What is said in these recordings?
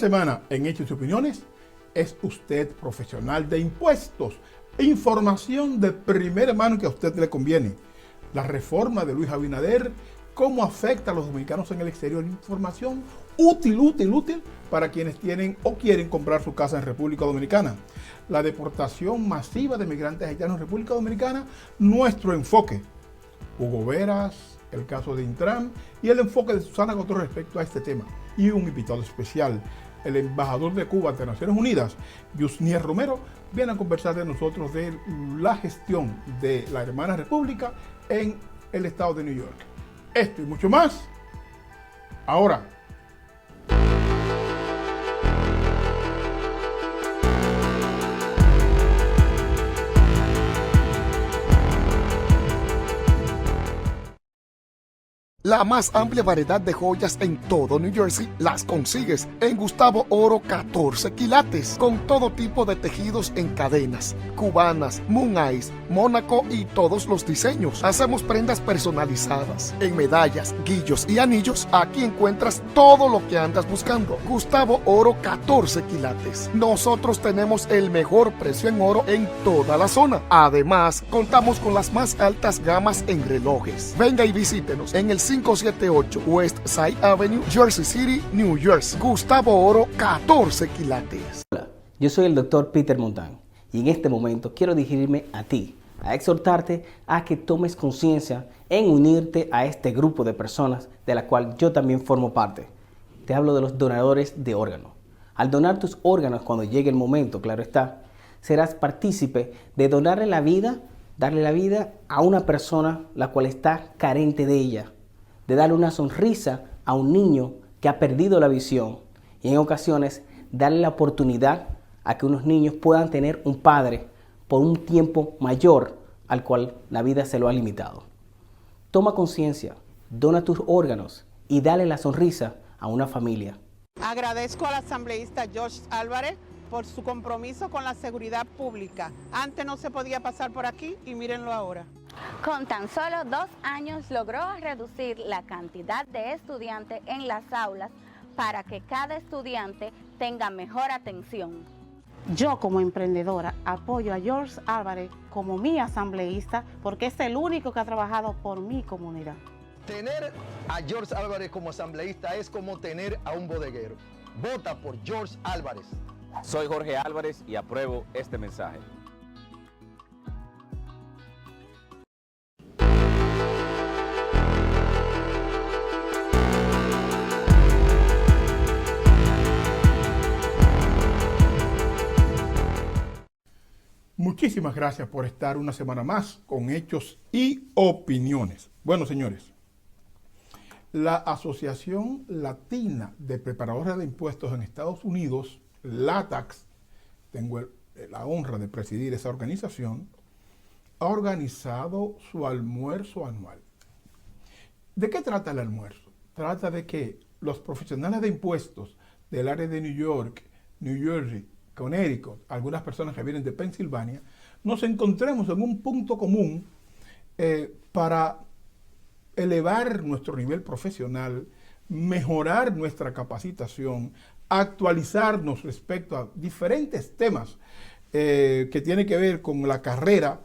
semana en Hechos y Opiniones. ¿Es usted profesional de impuestos? Información de primera mano que a usted le conviene. La reforma de Luis Abinader, cómo afecta a los dominicanos en el exterior. Información útil para quienes tienen o quieren comprar su casa en República Dominicana. La deportación masiva de migrantes haitianos en República Dominicana, nuestro enfoque. Hugo Veras, el caso de Intram y el enfoque de Susana Cotó respecto a este tema. Y un invitado especial, el embajador de Cuba ante Naciones Unidas, Yusniel Romero, viene a conversar de nosotros de la gestión de la hermana república en el estado de New York. Esto y mucho más, ahora. La más amplia variedad de joyas en todo New Jersey las consigues en Gustavo Oro 14 quilates, con todo tipo de tejidos en cadenas, cubanas, Moon Eyes, Mónaco y todos los diseños. Hacemos prendas personalizadas en medallas, guillos y anillos. Aquí encuentras todo lo que andas buscando. Gustavo Oro 14 quilates. Nosotros tenemos el mejor precio en oro en toda la zona. Además, contamos con las más altas gamas en relojes. Venga y visítenos en el 578 West Side Avenue, Jersey City, New Jersey. Gustavo Oro 14 quilates. Hola, yo soy el Dr. Peter Montán y en este momento quiero dirigirme a ti, a exhortarte a que tomes conciencia en unirte a este grupo de personas de la cual yo también formo parte. Te hablo de los donadores de órganos. Al donar tus órganos cuando llegue el momento, claro está, serás partícipe de darle la vida a una persona la cual está carente de ella, de darle una sonrisa a un niño que ha perdido la visión y en ocasiones darle la oportunidad a que unos niños puedan tener un padre por un tiempo mayor al cual la vida se lo ha limitado. Toma conciencia, dona tus órganos y dale la sonrisa a una familia. Agradezco al asambleísta George Álvarez por su compromiso con la seguridad pública. Antes no se podía pasar por aquí y mírenlo ahora. Con tan solo 2 años logró reducir la cantidad de estudiantes en las aulas para que cada estudiante tenga mejor atención. Yo como emprendedora apoyo a George Álvarez como mi asambleísta porque es el único que ha trabajado por mi comunidad. Tener a George Álvarez como asambleísta es como tener a un bodeguero. Vota por George Álvarez. Soy Jorge Álvarez y apruebo este mensaje. Muchísimas gracias por estar una semana más con Hechos y Opiniones. Bueno, señores, la Asociación Latina de Preparadores de Impuestos en Estados Unidos, LATAX, tengo la honra de presidir esa organización, ha organizado su almuerzo anual. ¿De qué trata el almuerzo? Trata de que los profesionales de impuestos del área de New York, New Jersey, Connecticut, algunas personas que vienen de Pensilvania, nos encontremos en un punto común para elevar nuestro nivel profesional, mejorar nuestra capacitación, actualizarnos respecto a diferentes temas que tienen que ver con la carrera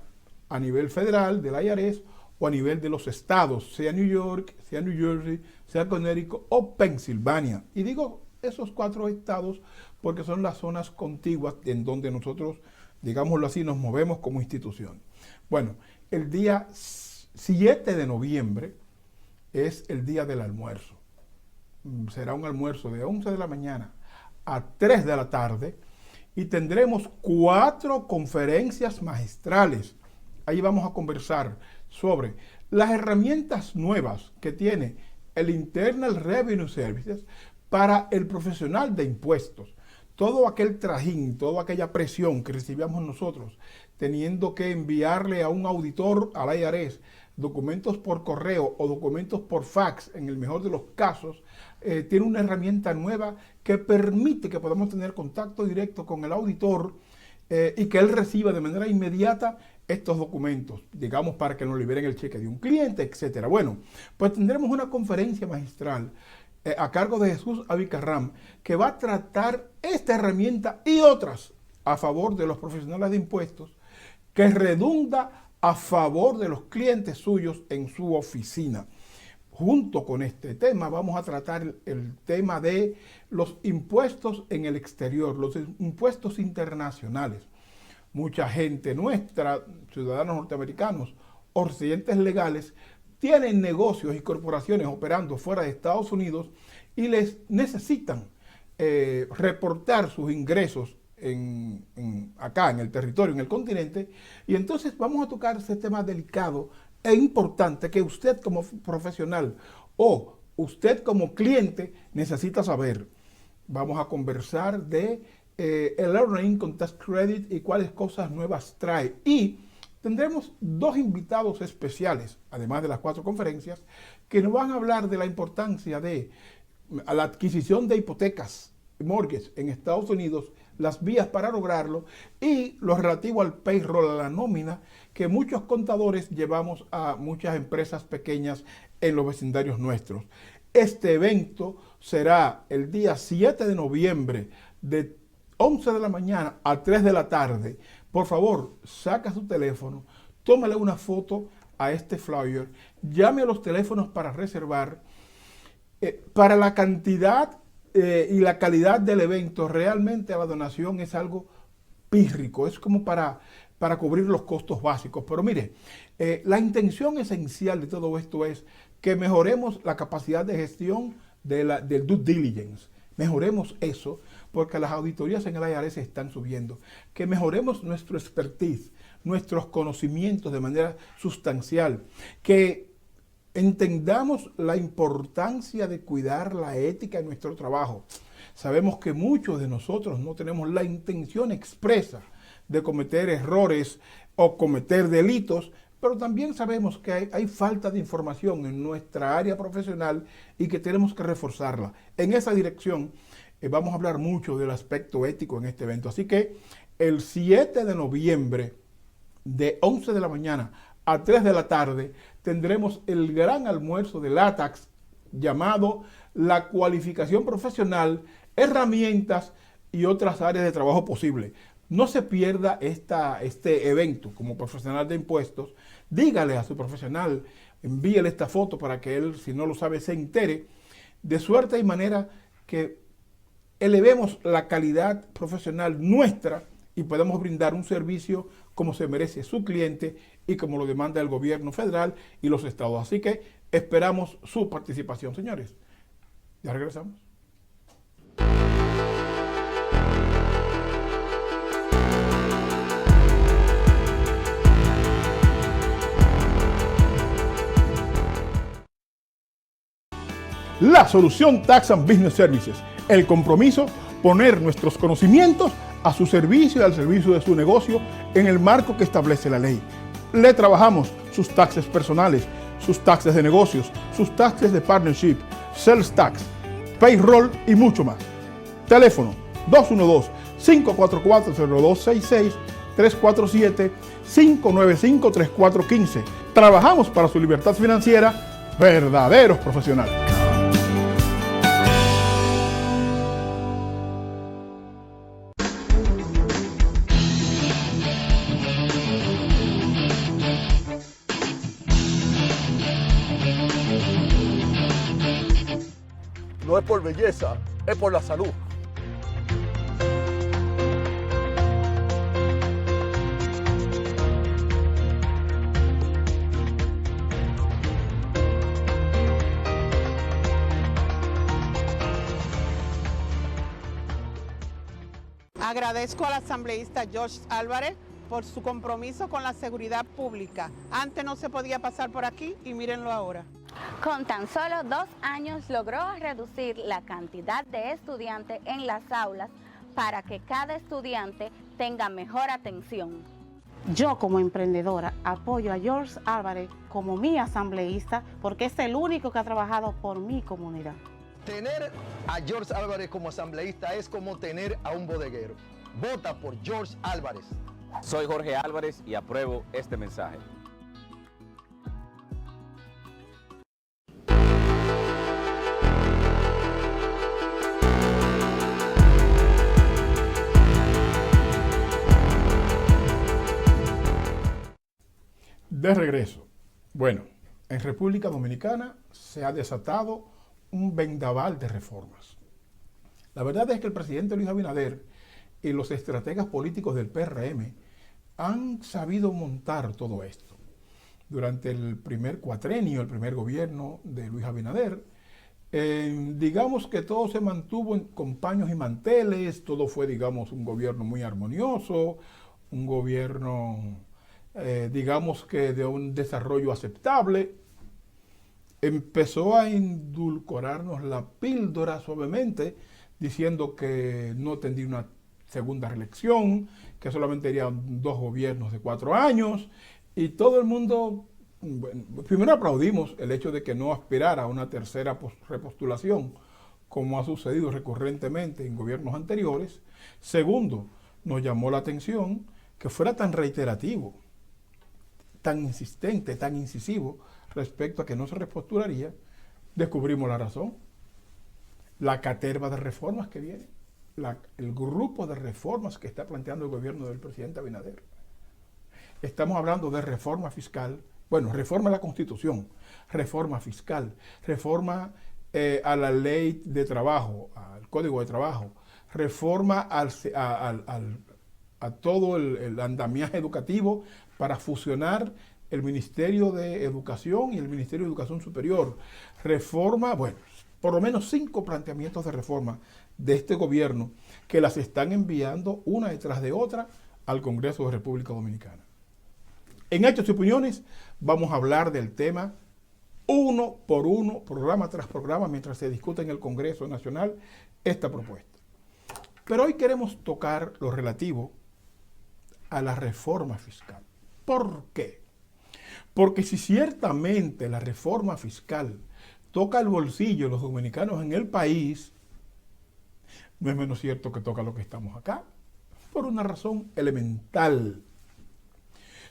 a nivel federal del IRS o a nivel de los estados, sea New York, sea New Jersey, sea Connecticut o Pensilvania. Y digo esos 4 estados porque son las zonas contiguas en donde nosotros, digámoslo así, nos movemos como institución. Bueno, el día 7 de noviembre es el día del almuerzo. Será un almuerzo de 11 de la mañana a 3 de la tarde y tendremos 4 conferencias magistrales. Ahí vamos a conversar sobre las herramientas nuevas que tiene el Internal Revenue Services para el profesional de impuestos. Todo aquel trajín, toda aquella presión que recibíamos nosotros, teniendo que enviarle a un auditor al IRS documentos por correo o documentos por fax, en el mejor de los casos, tiene una herramienta nueva que permite que podamos tener contacto directo con el auditor y que él reciba de manera inmediata estos documentos, digamos, para que nos liberen el cheque de un cliente, etcétera. Bueno, pues tendremos una conferencia magistral a cargo de Jesús Abicarram, que va a tratar esta herramienta y otras a favor de los profesionales de impuestos, que redunda a favor de los clientes suyos en su oficina. Junto con este tema vamos a tratar el tema de los impuestos en el exterior, los impuestos internacionales. Mucha gente nuestra, ciudadanos norteamericanos o residentes legales, tienen negocios y corporaciones operando fuera de Estados Unidos y les necesitan reportar sus ingresos acá en el territorio, en el continente, y entonces vamos a tocar ese tema delicado e importante que usted como profesional o usted como cliente necesita saber. Vamos a conversar de el Earned Income Tax Credit y cuáles cosas nuevas trae. Y tendremos dos invitados especiales, además de las 4 conferencias, que nos van a hablar de la importancia de la adquisición de hipotecas, mortgages en Estados Unidos, las vías para lograrlo y lo relativo al payroll, a la nómina que muchos contadores llevamos a muchas empresas pequeñas en los vecindarios nuestros. Este evento será el día 7 de noviembre de 11 de la mañana a 3 de la tarde. Por favor, saca su teléfono, tómale una foto a este flyer, llame a los teléfonos para reservar. Para la cantidad y la calidad del evento, realmente la donación es algo pírrico, es como para cubrir los costos básicos. Pero mire, la intención esencial de todo esto es que mejoremos la capacidad de gestión del due diligence. Mejoremos eso, porque las auditorías en el IRS están subiendo. Que mejoremos nuestro expertise, nuestros conocimientos de manera sustancial. Que entendamos la importancia de cuidar la ética en nuestro trabajo. Sabemos que muchos de nosotros no tenemos la intención expresa de cometer errores o cometer delitos, pero también sabemos que hay falta de información en nuestra área profesional y que tenemos que reforzarla. En esa dirección vamos a hablar mucho del aspecto ético en este evento. Así que el 7 de noviembre de 11 de la mañana a 3 de la tarde tendremos el gran almuerzo de LATAX llamado La Cualificación Profesional, Herramientas y otras áreas de trabajo posible. No se pierda este evento como profesional de impuestos. Dígale a su profesional, envíele esta foto para que él, si no lo sabe, se entere, de suerte y manera que elevemos la calidad profesional nuestra y podemos brindar un servicio como se merece su cliente y como lo demanda el gobierno federal y los estados. Así que esperamos su participación, señores. Ya regresamos. La solución Tax and Business Services. El compromiso, poner nuestros conocimientos a su servicio y al servicio de su negocio en el marco que establece la ley. Le trabajamos sus taxes personales, sus taxes de negocios, sus taxes de partnership, sales tax, payroll y mucho más. Teléfono 212-544-0266, 347-595-3415. Trabajamos para su libertad financiera, verdaderos profesionales. No es por belleza, es por la salud. Agradezco al asambleísta George Álvarez por su compromiso con la seguridad pública. Antes no se podía pasar por aquí y mírenlo ahora. Con tan solo 2 años logró reducir la cantidad de estudiantes en las aulas para que cada estudiante tenga mejor atención. Yo como emprendedora apoyo a George Álvarez como mi asambleísta porque es el único que ha trabajado por mi comunidad. Tener a George Álvarez como asambleísta es como tener a un bodeguero. Vota por George Álvarez. Soy Jorge Álvarez y apruebo este mensaje. De regreso. Bueno, en República Dominicana se ha desatado un vendaval de reformas. La verdad es que el presidente Luis Abinader y los estrategas políticos del PRM han sabido montar todo esto. Durante el primer cuatrenio, el primer gobierno de Luis Abinader, digamos que todo se mantuvo con paños y manteles, todo fue, digamos, un gobierno muy armonioso, un gobierno, digamos que de un desarrollo aceptable. Empezó a endulcorarnos la píldora suavemente, diciendo que no tendría una segunda reelección, que solamente irían 2 gobiernos de 4 años, y todo el mundo, bueno, primero aplaudimos el hecho de que no aspirara a una tercera repostulación, como ha sucedido recurrentemente en gobiernos anteriores. Segundo, nos llamó la atención que fuera tan reiterativo, tan insistente, tan incisivo respecto a que no se repostularía. Descubrimos la razón. La caterva de reformas que viene, el grupo de reformas que está planteando el gobierno del presidente Abinader. Estamos hablando de reforma fiscal, bueno, reforma a la Constitución, reforma fiscal, reforma a la ley de trabajo, al Código de Trabajo, reforma a todo el andamiaje educativo para fusionar el Ministerio de Educación y el Ministerio de Educación Superior. Reforma, bueno, por lo menos 5 planteamientos de reforma de este gobierno que las están enviando una detrás de otra al Congreso de República Dominicana. En Hechos y Opiniones vamos a hablar del tema uno por uno, programa tras programa, mientras se discute en el Congreso Nacional esta propuesta. Pero hoy queremos tocar lo relativo a la reforma fiscal. ¿Por qué? Porque si ciertamente la reforma fiscal toca el bolsillo de los dominicanos en el país, no es menos cierto que toca lo que estamos acá, por una razón elemental.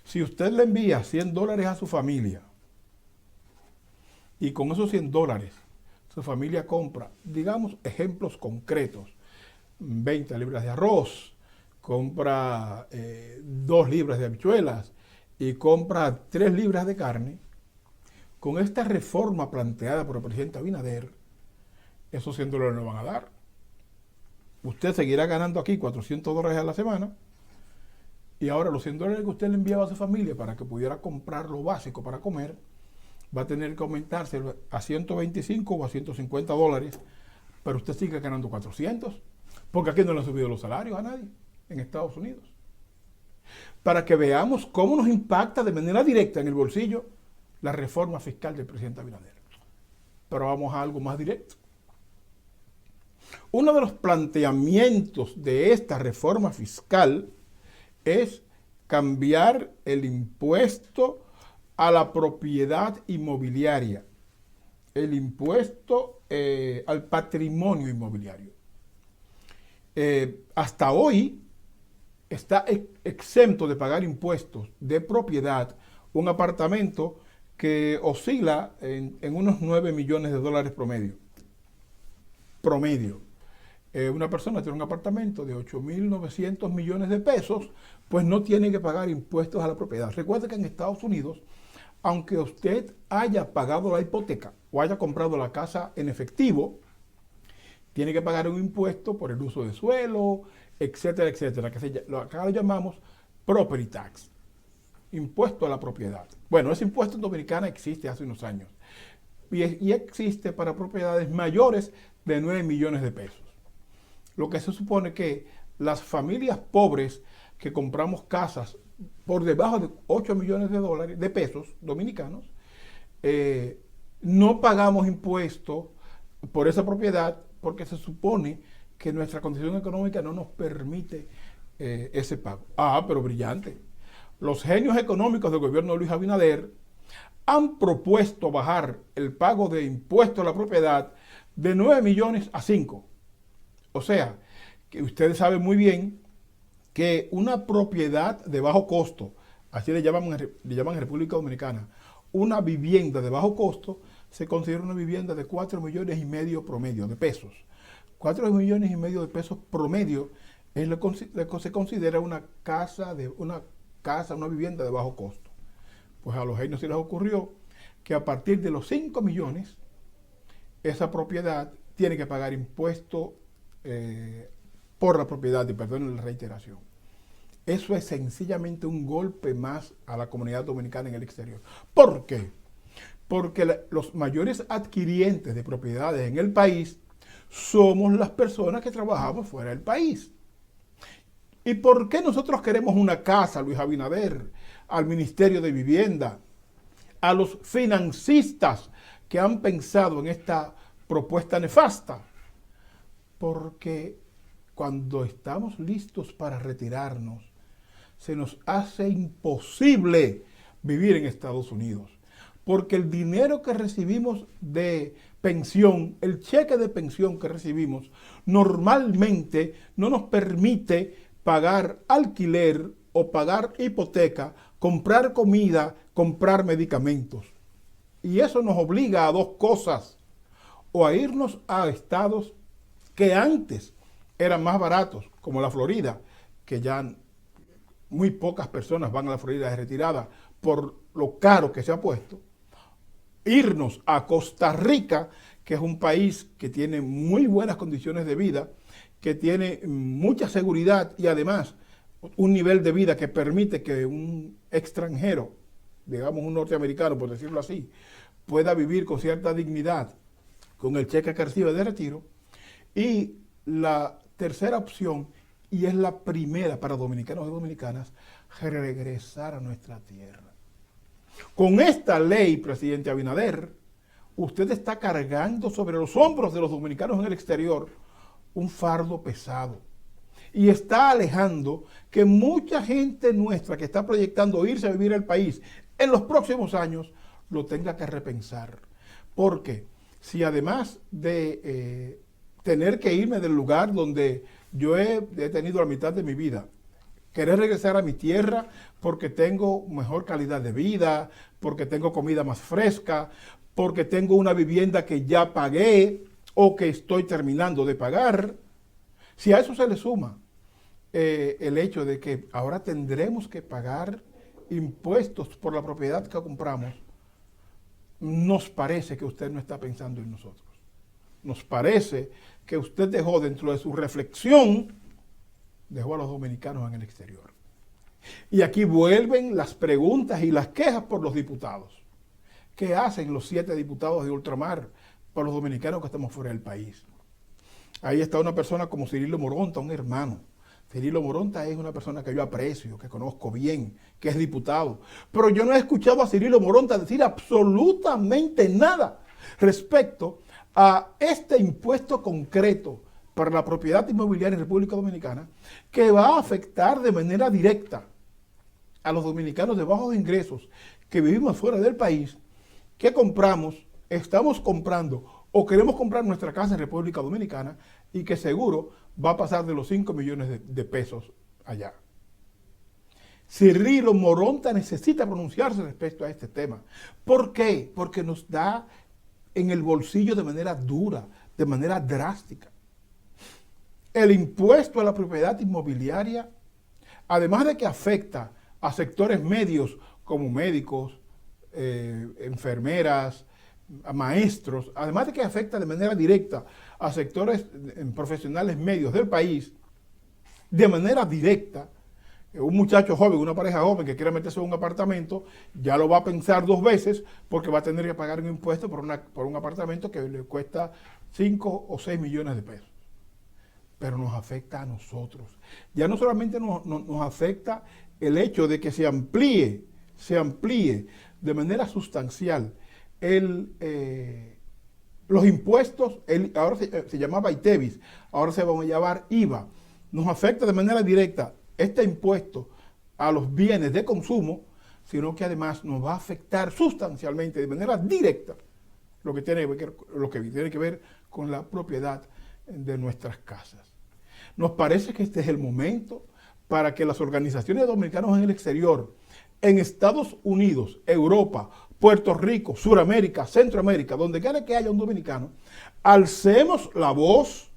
Si usted le envía $100 a su familia y con esos $100 su familia compra, digamos, ejemplos concretos, 20 libras de arroz, compra 2 libras de habichuelas y compra 3 libras de carne, con esta reforma planteada por el presidente Abinader, esos $100 no van a dar. Usted seguirá ganando aquí $400 a la semana, y ahora los $100 que usted le enviaba a su familia para que pudiera comprar lo básico para comer, va a tener que aumentarse a 125 o a $150, pero usted sigue ganando 400, porque aquí no le han subido los salarios a nadie en Estados Unidos. Para que veamos cómo nos impacta de manera directa en el bolsillo la reforma fiscal del presidente Abinader. Pero vamos a algo más directo. Uno de los planteamientos de esta reforma fiscal es cambiar el impuesto a la propiedad inmobiliaria, el impuesto al patrimonio inmobiliario. Hasta hoy está exento de pagar impuestos de propiedad un apartamento que oscila en unos $9 millones promedio. Una persona tiene un apartamento de 8.900 millones de pesos, pues no tiene que pagar impuestos a la propiedad. Recuerde que en Estados Unidos, aunque usted haya pagado la hipoteca o haya comprado la casa en efectivo, tiene que pagar un impuesto por el uso de suelo, etcétera, etcétera, que acá lo llamamos property tax, impuesto a la propiedad. Bueno, ese impuesto en Dominicana existe hace unos años y existe para propiedades mayores de 9 millones de pesos. Lo que se supone que las familias pobres que compramos casas por debajo de 8 millones de pesos dominicanos, no pagamos impuestos por esa propiedad porque se supone que nuestra condición económica no nos permite ese pago. Pero brillante. Los genios económicos del gobierno de Luis Abinader han propuesto bajar el pago de impuestos a la propiedad de 9 millones a 5. O sea, que ustedes saben muy bien que una propiedad de bajo costo, así le llaman en República Dominicana, una vivienda de bajo costo, se considera una vivienda de 4,5 millones promedio de pesos. 4,5 millones de pesos promedio es lo que se considera una vivienda de bajo costo. Pues a los genios se les ocurrió que a partir de los 5 millones, esa propiedad tiene que pagar impuesto por la propiedad, y perdón la reiteración. Eso es sencillamente un golpe más a la comunidad dominicana en el exterior. ¿Por qué? Porque los mayores adquirientes de propiedades en el país somos las personas que trabajamos fuera del país. ¿Y por qué nosotros queremos una casa, Luis Abinader, al Ministerio de Vivienda, a los financistas que han pensado en esta propuesta nefasta? Porque cuando estamos listos para retirarnos, se nos hace imposible vivir en Estados Unidos. Porque el dinero que recibimos de pensión, el cheque de pensión que recibimos, normalmente no nos permite pagar alquiler o pagar hipoteca, comprar comida, comprar medicamentos. Y eso nos obliga a dos cosas: o a irnos a estados que antes eran más baratos, como la Florida, que ya muy pocas personas van a la Florida de retirada por lo caro que se ha puesto. Irnos a Costa Rica, que es un país que tiene muy buenas condiciones de vida, que tiene mucha seguridad y además un nivel de vida que permite que un extranjero, digamos un norteamericano, por decirlo así, pueda vivir con cierta dignidad con el cheque que recibe de retiro. Y la tercera opción, y es la primera para dominicanos y dominicanas, regresar a nuestra tierra. Con esta ley, presidente Abinader, usted está cargando sobre los hombros de los dominicanos en el exterior un fardo pesado. Y está alejando que mucha gente nuestra que está proyectando irse a vivir al país en los próximos años lo tenga que repensar. Porque si además de tener que irme del lugar donde yo he tenido la mitad de mi vida, querer regresar a mi tierra porque tengo mejor calidad de vida, porque tengo comida más fresca, porque tengo una vivienda que ya pagué o que estoy terminando de pagar, si a eso se le suma el hecho de que ahora tendremos que pagar impuestos por la propiedad que compramos, nos parece que usted no está pensando en nosotros. Nos parece que usted dejó dentro de su reflexión, dejó a los dominicanos en el exterior. Y aquí vuelven las preguntas y las quejas por los diputados. ¿Qué hacen los 7 diputados de ultramar por los dominicanos que estamos fuera del país? Ahí está una persona como Cirilo Moronta, un hermano. Cirilo Moronta es una persona que yo aprecio, que conozco bien, que es diputado. Pero yo no he escuchado a Cirilo Moronta decir absolutamente nada respecto a este impuesto concreto para la propiedad inmobiliaria en República Dominicana, que va a afectar de manera directa a los dominicanos de bajos ingresos que vivimos fuera del país, que estamos comprando o queremos comprar nuestra casa en República Dominicana y que seguro va a pasar de los 5 millones de pesos allá. Cirilo Moronta necesita pronunciarse respecto a este tema. ¿Por qué? Porque nos da en el bolsillo de manera dura, de manera drástica. El impuesto a la propiedad inmobiliaria, además de que afecta a sectores medios como médicos, enfermeras, a maestros, además de que afecta de manera directa a sectores profesionales medios del país, de manera directa, un muchacho joven, una pareja joven que quiera meterse en un apartamento, ya lo va a pensar 2 veces porque va a tener que pagar un impuesto por un apartamento que le cuesta 5 o 6 millones de pesos. Pero nos afecta a nosotros. Ya no solamente nos afecta el hecho de que se amplíe de manera sustancial los impuestos, ahora se llamaba ITEVIS, ahora se va a llamar IVA. Nos afecta de manera directa este impuesto a los bienes de consumo, sino que además nos va a afectar sustancialmente, de manera directa, lo que tiene que ver con la propiedad de nuestras casas. Nos parece que este es el momento para que las organizaciones de dominicanos en el exterior, en Estados Unidos, Europa, Puerto Rico, Suramérica, Centroamérica, donde quiera que haya un dominicano, alcemos la voz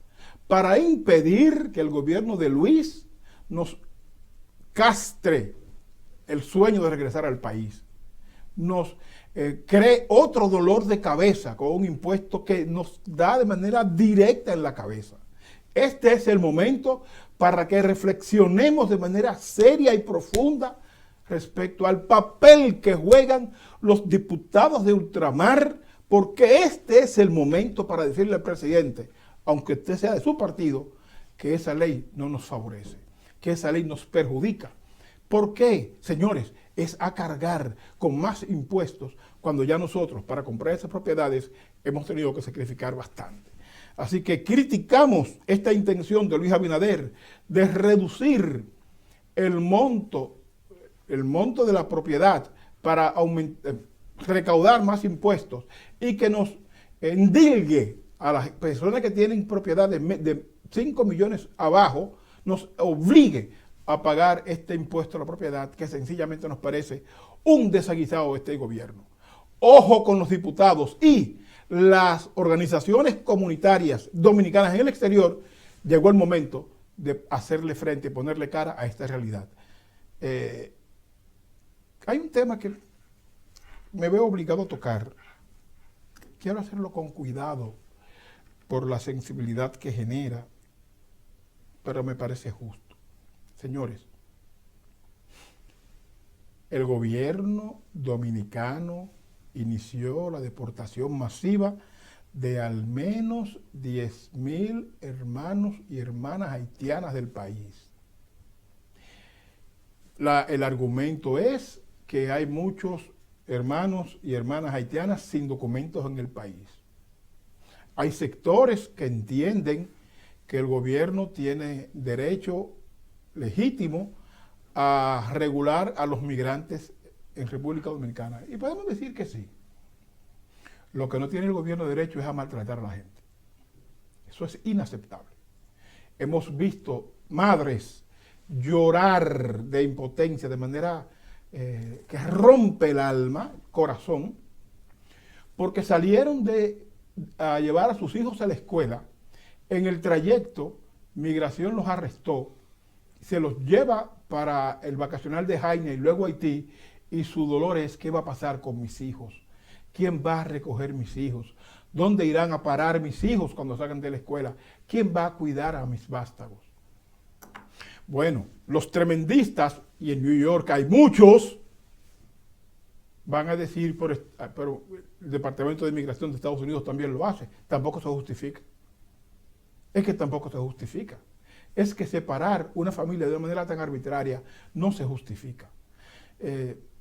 para impedir que el gobierno de Luis nos castre el sueño de regresar al país. nos cree otro dolor de cabeza con un impuesto que nos da de manera directa en la cabeza. Este es el momento para que reflexionemos de manera seria y profunda respecto al papel que juegan los diputados de ultramar, porque este es el momento para decirle al presidente, aunque usted sea de su partido, que esa ley no nos favorece, que esa ley nos perjudica. ¿Por qué, señores? Es a cargar con más impuestos cuando ya nosotros, para comprar esas propiedades, hemos tenido que sacrificar bastante. Así que criticamos esta intención de Luis Abinader de reducir el monto de la propiedad para recaudar más impuestos y que nos endilgue a las personas que tienen propiedades de 5 millones abajo, nos obligue a pagar este impuesto a la propiedad que sencillamente nos parece un desaguisado de este gobierno. Ojo con los diputados y las organizaciones comunitarias dominicanas en el exterior. Llegó el momento de hacerle frente y ponerle cara a esta realidad. Hay un tema que me veo obligado a tocar. Quiero hacerlo con cuidado por la sensibilidad que genera, pero me parece justo. Señores, el gobierno dominicano inició la deportación masiva de al menos 10,000 hermanos y hermanas haitianas del país. El argumento es que hay muchos hermanos y hermanas haitianas sin documentos en el país. Hay sectores que entienden que el gobierno tiene derecho legítimo a regular a los migrantes en República Dominicana. Y podemos decir que sí. Lo que no tiene el gobierno derecho es a maltratar a la gente. Eso es inaceptable. Hemos visto madres llorar de impotencia de manera que rompe el alma, el corazón, porque salieron a llevar a sus hijos a la escuela. En el trayecto, Migración los arrestó, se los lleva para el vacacional de Jaina y luego Haití, y su dolor es: ¿qué va a pasar con mis hijos? ¿Quién va a recoger mis hijos? ¿Dónde irán a parar mis hijos cuando salgan de la escuela? ¿Quién va a cuidar a mis vástagos? Bueno, los tremendistas, y en New York hay muchos, van a decir, pero el Departamento de Inmigración de Estados Unidos también lo hace, tampoco se justifica. Es que tampoco se justifica. Es que separar una familia de una manera tan arbitraria no se justifica.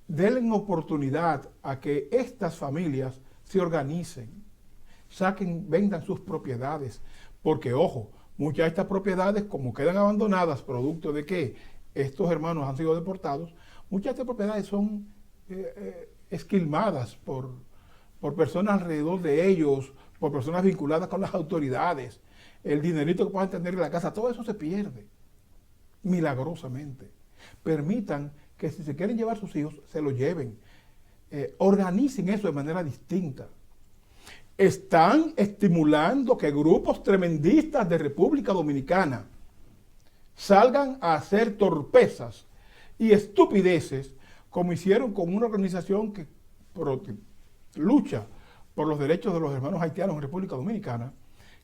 Denle oportunidad a que estas familias se organicen, vendan sus propiedades, porque ojo, muchas de estas propiedades, como quedan abandonadas producto de que estos hermanos han sido deportados, muchas de estas propiedades son esquilmadas por personas alrededor de ellos, por personas vinculadas con las autoridades. El dinerito que puedan tener en la casa, todo eso se pierde milagrosamente. Permitan que si se quieren llevar sus hijos, se lo lleven. Organicen eso de manera distinta. Están estimulando que grupos tremendistas de República Dominicana salgan a hacer torpezas y estupideces, como hicieron con una organización que lucha por los derechos de los hermanos haitianos en República Dominicana,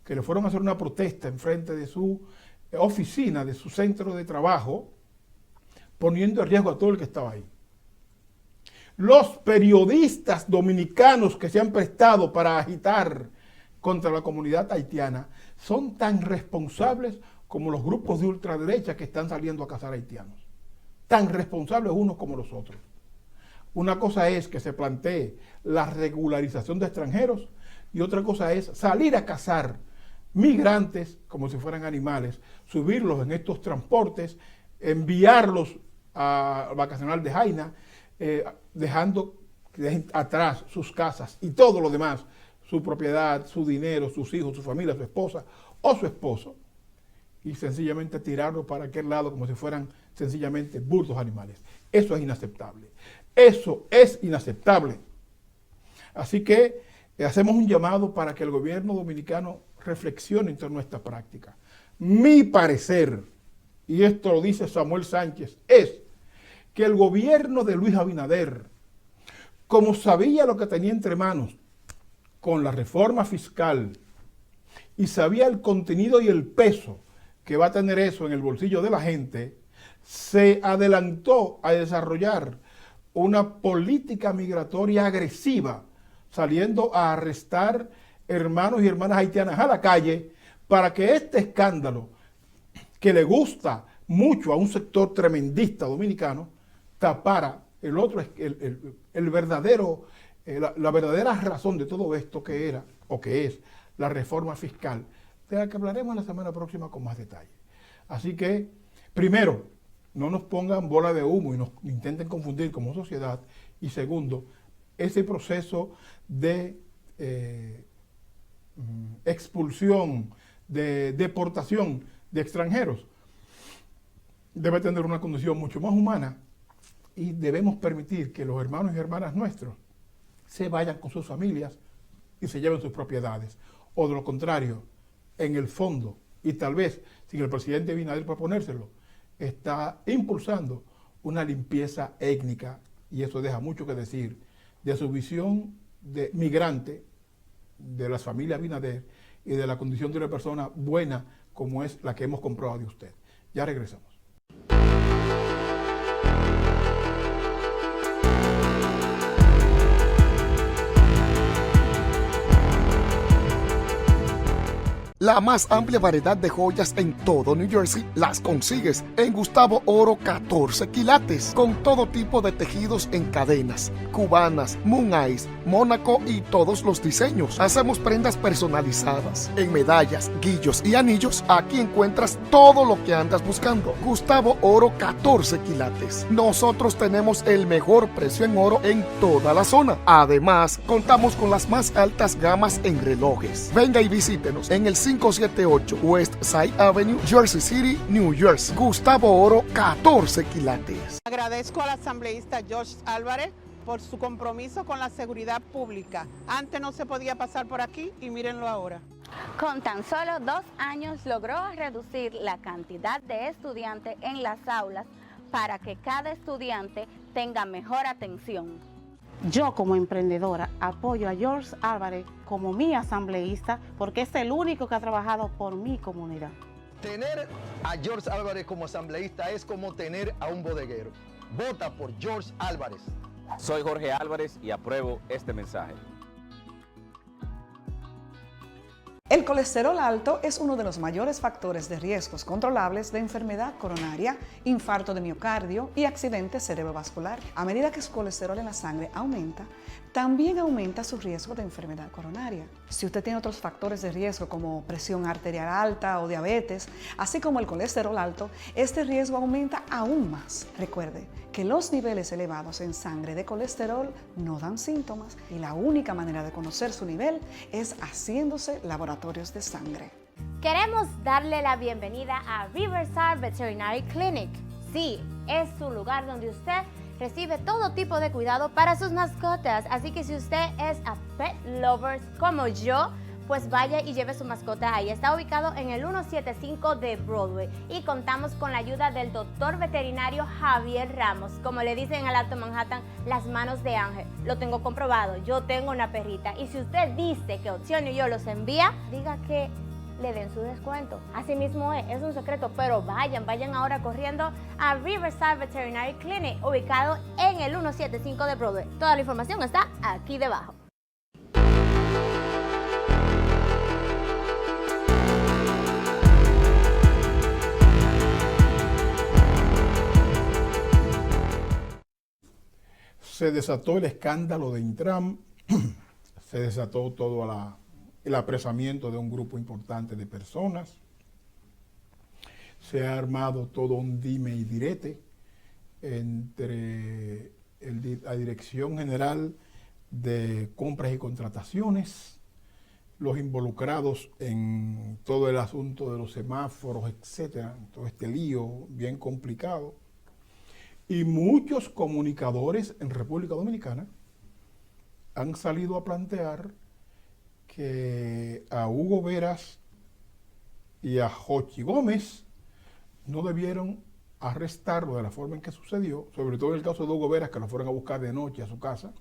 que le fueron a hacer una protesta en frente de su oficina, de su centro de trabajo, poniendo en riesgo a todo el que estaba ahí. Los periodistas dominicanos que se han prestado para agitar contra la comunidad haitiana son tan responsables como los grupos de ultraderecha que están saliendo a cazar haitianos. Tan responsables unos como los otros. Una cosa es que se plantee la regularización de extranjeros y otra cosa es salir a cazar migrantes como si fueran animales, subirlos en estos transportes, enviarlos al vacacional de Jaina, dejando atrás sus casas y todo lo demás, su propiedad, su dinero, sus hijos, su familia, su esposa o su esposo, y sencillamente tirarlos para aquel lado como si fueran sencillamente burdos animales. Eso es inaceptable. Eso es inaceptable. Así que hacemos un llamado para que el gobierno dominicano reflexione en torno a esta práctica. Mi parecer, y esto lo dice Samuel Sánchez, es que el gobierno de Luis Abinader como sabía lo que tenía entre manos con la reforma fiscal y sabía el contenido y el peso que va a tener eso en el bolsillo de la gente, se adelantó a desarrollar una política migratoria agresiva, saliendo a arrestar hermanos y hermanas haitianas a la calle para que este escándalo, que le gusta mucho a un sector tremendista dominicano, tapara el otro, el verdadero, la verdadera razón de todo esto que era o que es la reforma fiscal, de la que hablaremos la semana próxima con más detalle. Así que, primero, no nos pongan bola de humo y nos intenten confundir como sociedad. Y segundo, ese proceso de expulsión, de deportación de extranjeros, debe tener una condición mucho más humana y debemos permitir que los hermanos y hermanas nuestros se vayan con sus familias y se lleven sus propiedades. O de lo contrario, en el fondo, y tal vez sin el presidente Abinader proponérselo, está impulsando una limpieza étnica, y eso deja mucho que decir de su visión de migrante, de las familias Abinader y de la condición de una persona buena como es la que hemos comprobado de usted. Ya regresamos. La más amplia variedad de joyas en todo New Jersey las consigues en Gustavo Oro 14 quilates, con todo tipo de tejidos en cadenas, cubanas, moon eyes, mónaco y todos los diseños. Hacemos prendas personalizadas en medallas, guillos y anillos. Aquí encuentras todo lo que andas buscando. Gustavo Oro 14 quilates. Nosotros tenemos el mejor precio en oro en toda la zona. Además, contamos con las más altas gamas en relojes. Venga y visítenos en el 578 West Side Avenue, Jersey City, New Jersey. Gustavo Oro 14 quilates. Agradezco al asambleísta George Álvarez por su compromiso con la seguridad pública. Antes no se podía pasar por aquí y mírenlo ahora. Con tan solo 2 años logró reducir la cantidad de estudiantes en las aulas para que cada estudiante tenga mejor atención. Yo como emprendedora apoyo a George Álvarez como mi asambleísta porque es el único que ha trabajado por mi comunidad. Tener a George Álvarez como asambleísta es como tener a un bodeguero. Vota por George Álvarez. Soy Jorge Álvarez y apruebo este mensaje. El colesterol alto es uno de los mayores factores de riesgos controlables de enfermedad coronaria, infarto de miocardio y accidente cerebrovascular. A medida que su colesterol en la sangre aumenta, también aumenta su riesgo de enfermedad coronaria. Si usted tiene otros factores de riesgo como presión arterial alta o diabetes, así como el colesterol alto, este riesgo aumenta aún más. Recuerde que los niveles elevados en sangre de colesterol no dan síntomas y la única manera de conocer su nivel es haciéndose laboratorios de sangre. Queremos darle la bienvenida a Riverside Veterinary Clinic. Sí, es un lugar donde usted recibe todo tipo de cuidado para sus mascotas, así que si usted es a pet lover como yo, pues vaya y lleve su mascota ahí. Está ubicado en el 175 de Broadway y contamos con la ayuda del doctor veterinario Javier Ramos. Como le dicen en el Alto Manhattan, las manos de ángel. Lo tengo comprobado, yo tengo una perrita y si usted dice que Opción y yo los envía, diga que le den su descuento. Así mismo es un secreto, pero vayan ahora corriendo a Riverside Veterinary Clinic, ubicado en el 175 de Broadway. Toda la información está aquí debajo. Se desató el escándalo de Intram, se desató todo el apresamiento de un grupo importante de personas, se ha armado todo un dime y direte entre la Dirección General de Compras y Contrataciones, los involucrados en todo el asunto de los semáforos, etcétera, todo este lío bien complicado. Y muchos comunicadores en República Dominicana han salido a plantear que a Hugo Veras y a Jochi Gómez no debieron arrestarlo de la forma en que sucedió, sobre todo en el caso de Hugo Veras, que lo fueron a buscar de noche a su casa,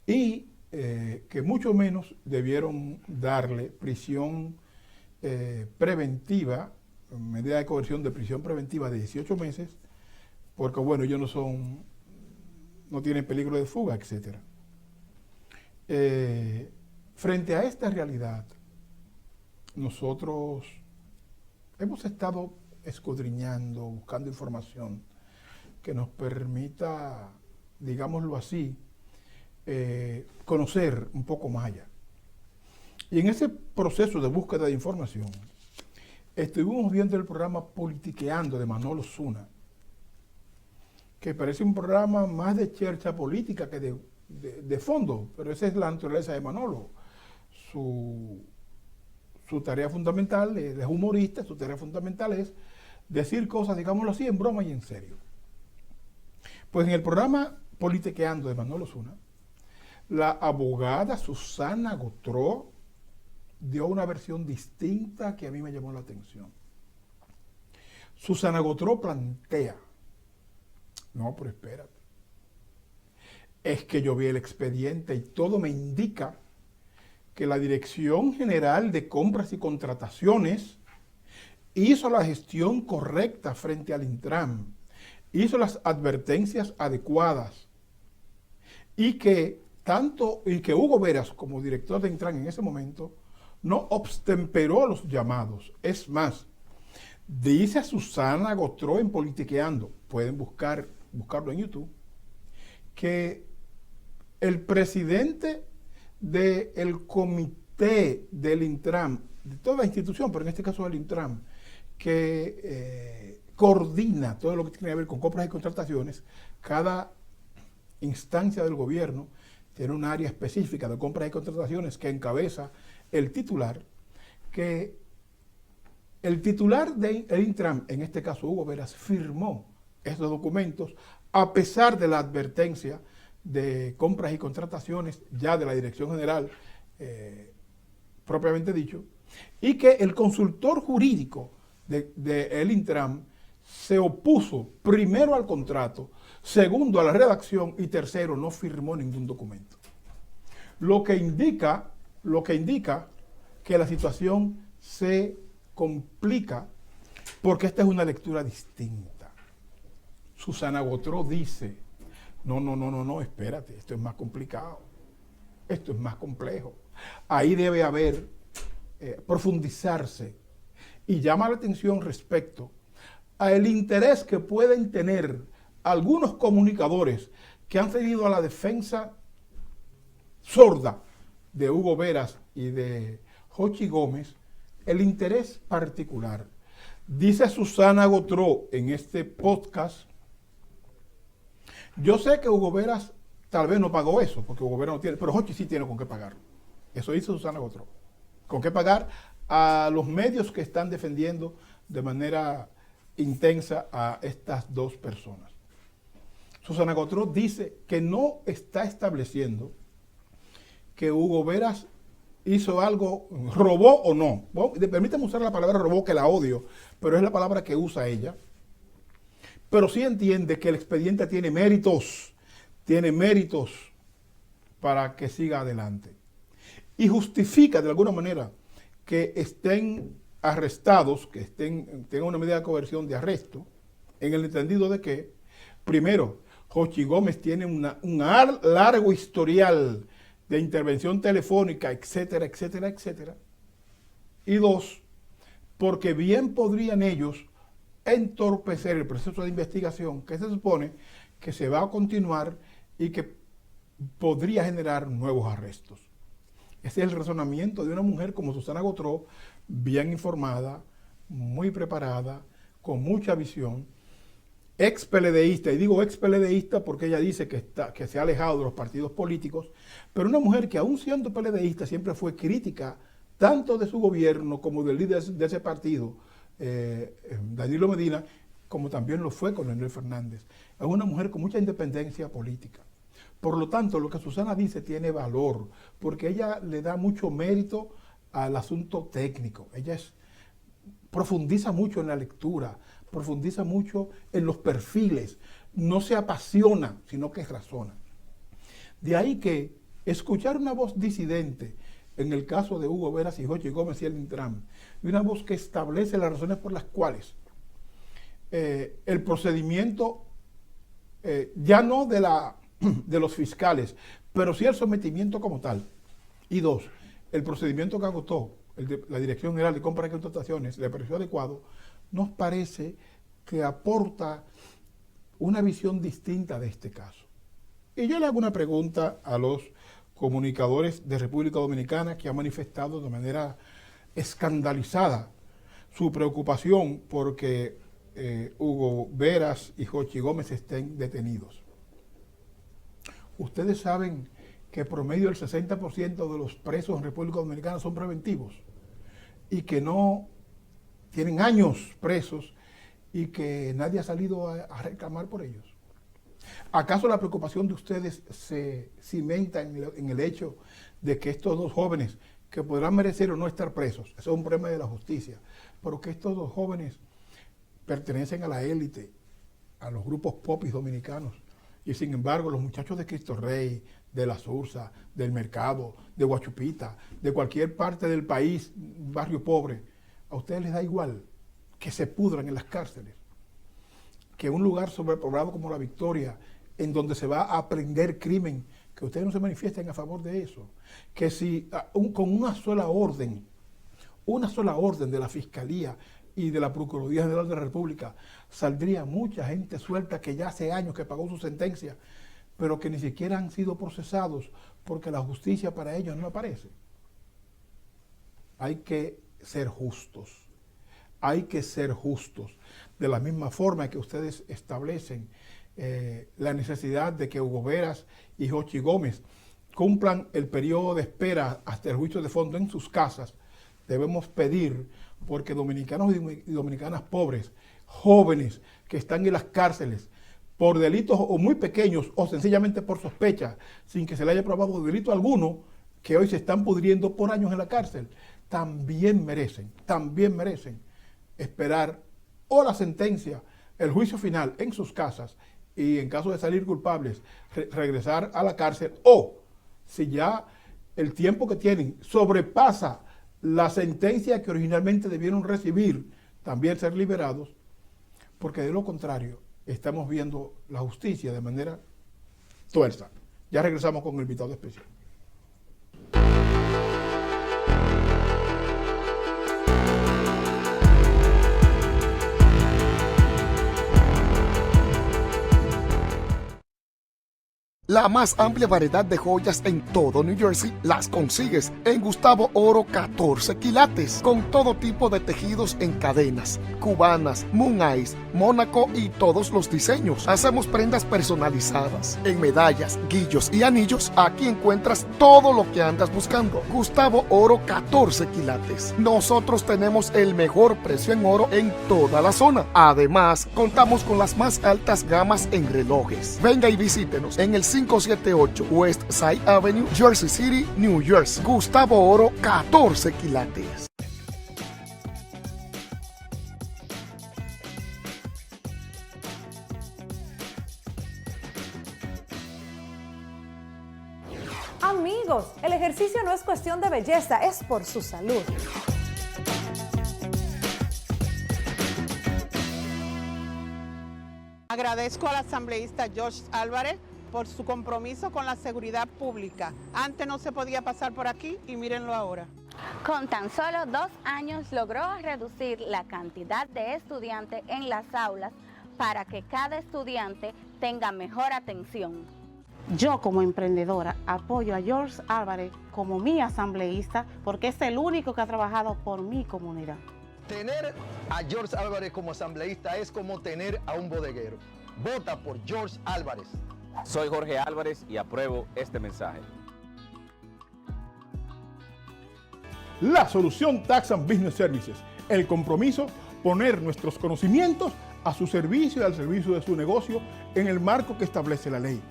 y que mucho menos debieron darle prisión preventiva, medida de coerción de prisión preventiva de 18 meses, porque bueno, ellos no tienen peligro de fuga, etc. Frente a esta realidad, nosotros hemos estado escudriñando, buscando información que nos permita, digámoslo así, conocer un poco más allá. Y en ese proceso de búsqueda de información, estuvimos viendo el programa Politiqueando de Manolo Zuna, que parece un programa más de chercha política que de fondo, pero esa es la naturaleza de Manolo. Su tarea fundamental es humorista, su tarea fundamental es decir cosas, digámoslo así, en broma y en serio. Pues en el programa Politiqueando de Manolo Zuna, la abogada Susana Gotró dio una versión distinta que a mí me llamó la atención. Susana Gotró plantea, no, pero espérate, es que yo vi el expediente y todo me indica que la Dirección General de Compras y Contrataciones hizo la gestión correcta frente al Intram, hizo las advertencias adecuadas y que Hugo Veras, como director de Intram en ese momento, no obstemperó los llamados. Es más, dice Susana Gotró en Politiqueando, pueden buscarlo en YouTube, que el presidente del comité del Intram, de toda la institución, pero en este caso del Intram, que coordina todo lo que tiene que ver con compras y contrataciones, cada instancia del gobierno tiene un área específica de compras y contrataciones que encabeza el titular, que el titular del Intram, en este caso Hugo Veras, firmó estos documentos a pesar de la advertencia de compras y contrataciones ya de la Dirección General, propiamente dicho, y que el consultor jurídico del Intram se opuso primero al contrato, segundo a la redacción y tercero no firmó ningún documento. Lo que indica que la situación se complica porque esta es una lectura distinta. Susana Gotró dice, no, espérate, esto es más complicado, esto es más complejo. Ahí debe haber, profundizarse, y llama la atención respecto al interés que pueden tener algunos comunicadores que han cedido a la defensa sorda de Hugo Veras y de Jochi Gómez, el interés particular. Dice Susana Gotró en este podcast, yo sé que Hugo Veras tal vez no pagó eso, porque Hugo Veras no tiene, pero Jochi sí tiene con qué pagarlo. Eso dice Susana Gotró. Con qué pagar a los medios que están defendiendo de manera intensa a estas dos personas. Susana Gotró dice que no está estableciendo que Hugo Veras hizo algo, robó o no. Bueno, permítame usar la palabra robó, que la odio, pero es la palabra que usa ella. Pero sí entiende que el expediente tiene méritos para que siga adelante. Y justifica de alguna manera que estén arrestados, que tengan una medida de coerción de arresto, en el entendido de que, primero, Jochi Gómez tiene un largo historial de intervención telefónica, etcétera, etcétera, etcétera. Y dos, porque bien podrían ellos entorpecer el proceso de investigación que se supone que se va a continuar y que podría generar nuevos arrestos. Ese es el razonamiento de una mujer como Susana Gotró, bien informada, muy preparada, con mucha visión, ex PLDista, y digo ex PLDista porque ella dice que se ha alejado de los partidos políticos, pero una mujer que aún siendo PLDista siempre fue crítica tanto de su gobierno como del líder de ese partido, Danilo Medina, como también lo fue con Leonel Fernández. Es una mujer con mucha independencia política. Por lo tanto, lo que Susana dice tiene valor, porque ella le da mucho mérito al asunto técnico. Ella profundiza mucho en la lectura, profundiza mucho en los perfiles, no se apasiona, sino que razona. De ahí que escuchar una voz disidente, en el caso de Hugo Veras y Jochi Gómez y el Intran, y una voz que establece las razones por las cuales el procedimiento, ya no de los fiscales, pero sí el sometimiento como tal. Y dos, el procedimiento que agotó la Dirección General de Compras y Contrataciones le pareció adecuado, nos parece que aporta una visión distinta de este caso. Y yo le hago una pregunta a los comunicadores de República Dominicana que han manifestado de manera escandalizada su preocupación porque Hugo Veras y Jochi Gómez estén detenidos. Ustedes saben que promedio el 60% de los presos en República Dominicana son preventivos y que no tienen años presos y que nadie ha salido a reclamar por ellos. ¿Acaso la preocupación de ustedes se cimenta en el hecho de que estos dos jóvenes, que podrán merecer o no estar presos, eso es un problema de la justicia, pero que estos dos jóvenes pertenecen a la élite, a los grupos popis dominicanos, y sin embargo los muchachos de Cristo Rey, de La Sursa, del Mercado, de Guachupita, de cualquier parte del país, barrio pobre, a ustedes les da igual que se pudran en las cárceles, que un lugar sobrepoblado como La Victoria, en donde se va a aprender crimen, que ustedes no se manifiesten a favor de eso, que si con una sola orden de la Fiscalía y de la Procuraduría General de la República, saldría mucha gente suelta que ya hace años que pagó su sentencia, pero que ni siquiera han sido procesados porque la justicia para ellos no aparece. Hay que ser justos. Hay que ser justos. De la misma forma que ustedes establecen la necesidad de que Hugo Veras y Jochi Gómez cumplan el periodo de espera hasta el juicio de fondo en sus casas, debemos pedir porque dominicanos y dominicanas pobres, jóvenes que están en las cárceles por delitos o muy pequeños o sencillamente por sospecha, sin que se le haya probado delito alguno, que hoy se están pudriendo por años en la cárcel, también merecen esperar o la sentencia, el juicio final en sus casas y en caso de salir culpables, regresar a la cárcel, o si ya el tiempo que tienen sobrepasa la sentencia que originalmente debieron recibir, también ser liberados, porque de lo contrario estamos viendo la justicia de manera tuerza. Ya regresamos con el invitado especial. La más amplia variedad de joyas en todo New Jersey las consigues en Gustavo Oro 14 quilates, con todo tipo de tejidos en cadenas, cubanas, moon eyes, mónaco y todos los diseños. Hacemos prendas personalizadas en medallas, guillos y anillos. Aquí encuentras todo lo que andas buscando. Gustavo Oro 14 quilates. Nosotros tenemos el mejor precio en oro en toda la zona. Además, contamos con las más altas gamas en relojes. Venga y visítenos en el 578 West Side Avenue, Jersey City, New Jersey. Gustavo Oro 14 quilates. Amigos, el ejercicio no es cuestión de belleza, es por su salud. Agradezco al asambleísta George Álvarez por su compromiso con la seguridad pública. Antes no se podía pasar por aquí y mírenlo ahora. Con tan solo 2 años logró reducir la cantidad de estudiantes en las aulas para que cada estudiante tenga mejor atención. Yo como emprendedora apoyo a George Álvarez como mi asambleísta porque es el único que ha trabajado por mi comunidad. Tener a George Álvarez como asambleísta es como tener a un bodeguero. Vota por George Álvarez. Soy Jorge Álvarez y apruebo este mensaje. La solución Tax and Business Services. El compromiso, poner nuestros conocimientos a su servicio y al servicio de su negocio en el marco que establece la ley.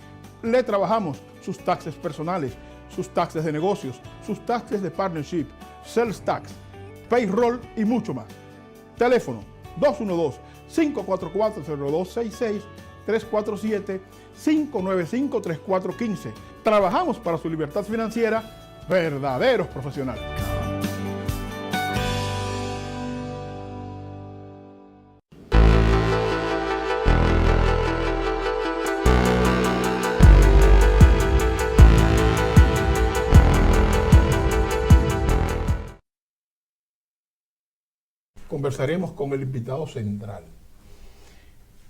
Le trabajamos sus taxes personales, sus taxes de negocios, sus taxes de partnership, sales tax, payroll y mucho más. Teléfono 212-544-0266 347-595-3415. Trabajamos para su libertad financiera, verdaderos profesionales. Conversaremos con el invitado central.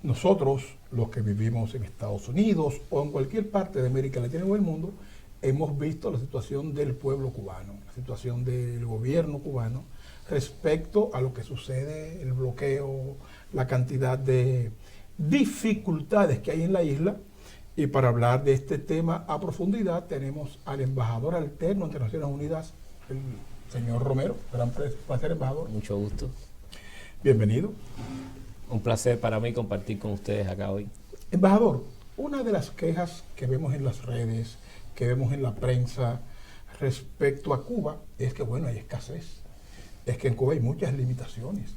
Nosotros, los que vivimos en Estados Unidos o en cualquier parte de América Latina o del mundo, hemos visto la situación del pueblo cubano, la situación del gobierno cubano respecto a lo que sucede, el bloqueo, la cantidad de dificultades que hay en la isla. Y para hablar de este tema a profundidad tenemos al embajador alterno ante Naciones Unidas, el señor Romero. Gran placer, embajador. Mucho gusto. Bienvenido. Un placer para mí compartir con ustedes acá hoy. Embajador, una de las quejas que vemos en las redes, que vemos en la prensa respecto a Cuba, es que, bueno, hay escasez. Es que en Cuba hay muchas limitaciones.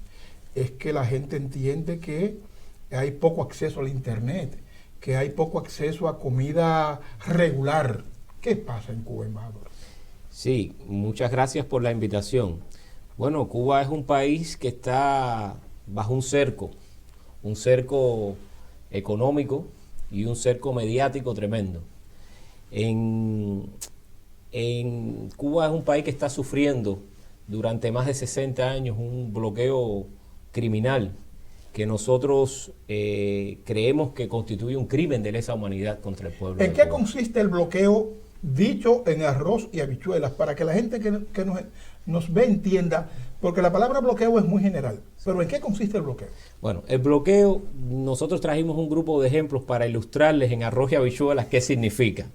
Es que la gente entiende que hay poco acceso al Internet, que hay poco acceso a comida regular. ¿Qué pasa en Cuba, embajador? Sí, muchas gracias por la invitación. Bueno, Cuba es un país que está bajo un cerco económico y un cerco mediático tremendo. En Cuba es un país que está sufriendo durante más de 60 años un bloqueo criminal que nosotros creemos que constituye un crimen de lesa humanidad contra el pueblo. ¿En qué consiste el bloqueo dicho en arroz y habichuelas? Para que la gente que nos ve entienda, porque la palabra bloqueo es muy general, pero ¿en qué consiste el bloqueo? Bueno, el bloqueo, nosotros trajimos un grupo de ejemplos para ilustrarles en arroz y habichuelas qué significa.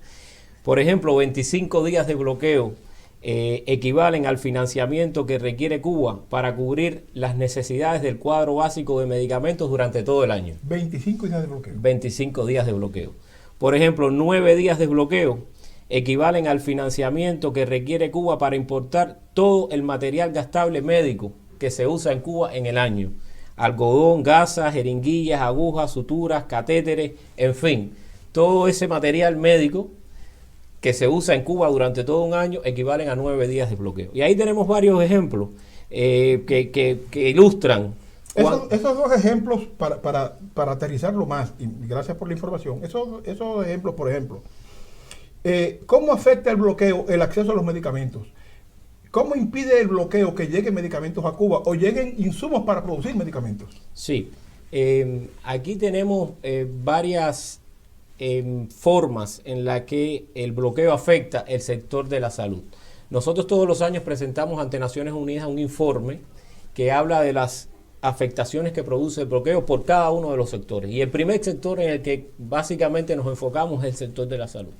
Por ejemplo, 25 días de bloqueo equivalen al financiamiento que requiere Cuba para cubrir las necesidades del cuadro básico de medicamentos durante todo el año. 25 días de bloqueo. 25 días de bloqueo. Por ejemplo, 9 días de bloqueo equivalen al financiamiento que requiere Cuba para importar todo el material gastable médico que se usa en Cuba en el año. Algodón, gasas, jeringuillas, agujas, suturas, catéteres, en fin, todo ese material médico que se usa en Cuba durante todo un año equivalen a 9 días de bloqueo. Y ahí tenemos varios ejemplos que ilustran. Esos dos ejemplos, para aterrizarlo más, y gracias por la información, esos ejemplos, por ejemplo, ¿cómo afecta el bloqueo el acceso a los medicamentos? ¿Cómo impide el bloqueo que lleguen medicamentos a Cuba o lleguen insumos para producir medicamentos? Sí, aquí tenemos varias formas en las que el bloqueo afecta el sector de la salud. Nosotros todos los años presentamos ante Naciones Unidas un informe que habla de las afectaciones que produce el bloqueo por cada uno de los sectores. Y el primer sector en el que básicamente nos enfocamos es el sector de la salud.